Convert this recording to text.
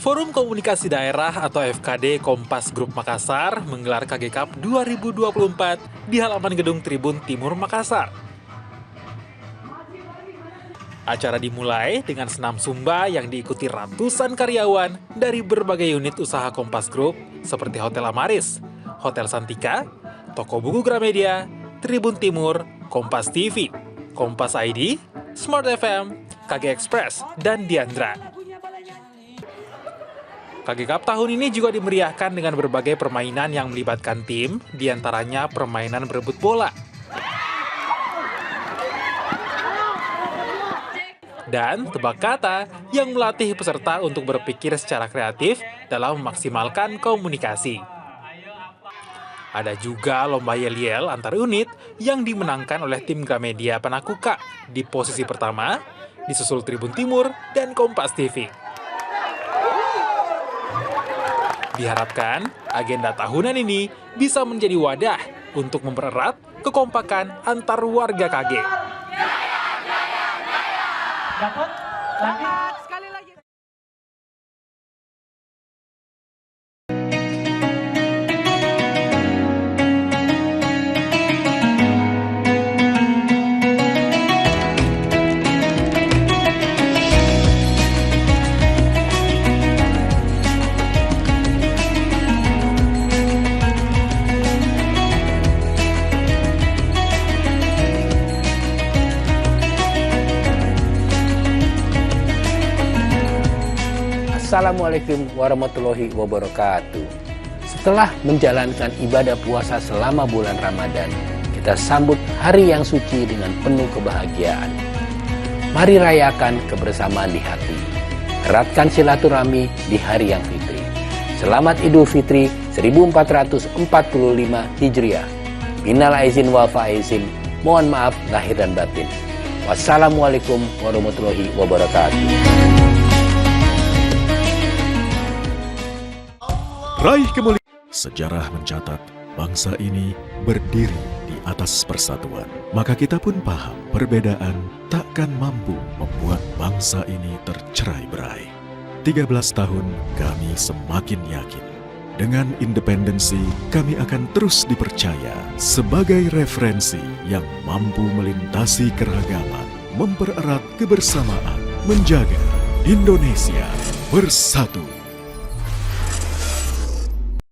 Forum Komunikasi Daerah atau FKD Kompas Group Makassar menggelar KG Cup 2024 di halaman gedung Tribun Timur Makassar. Acara dimulai dengan senam Sumba yang diikuti ratusan karyawan dari berbagai unit usaha Kompas Group seperti Hotel Amaris, Hotel Santika, Toko Buku Gramedia, Tribun Timur, Kompas TV, Kompas ID, Smart FM, KG Express, dan Diandra. KG Cup tahun ini juga dimeriahkan dengan berbagai permainan yang melibatkan tim, diantaranya permainan berebut bola. Dan tebak kata yang melatih peserta untuk berpikir secara kreatif dalam memaksimalkan komunikasi. Ada juga lomba yel-yel antar unit yang dimenangkan oleh tim Gramedia Panakuka di posisi pertama, disusul Tribun Timur dan Kompas TV. Diharapkan agenda tahunan ini bisa menjadi wadah untuk mempererat kekompakan antar warga KG. Dapat lagi. Assalamualaikum warahmatullahi wabarakatuh. Setelah menjalankan ibadah puasa selama bulan Ramadan, kita sambut hari yang suci dengan penuh kebahagiaan. Mari rayakan kebersamaan di hati. Eratkan silaturahmi di hari yang fitri. Selamat Idul Fitri 1445 Hijriah. Minal aizin wal faizin. Mohon maaf lahir dan batin. Wassalamualaikum warahmatullahi wabarakatuh. Raih kemuliaan. Sejarah mencatat bangsa ini berdiri di atas persatuan. Maka kita pun paham perbedaan takkan mampu membuat bangsa ini tercerai-berai. 13 tahun kami semakin yakin. Dengan independensi kami akan terus dipercaya sebagai referensi yang mampu melintasi keragaman, mempererat kebersamaan, menjaga Indonesia bersatu.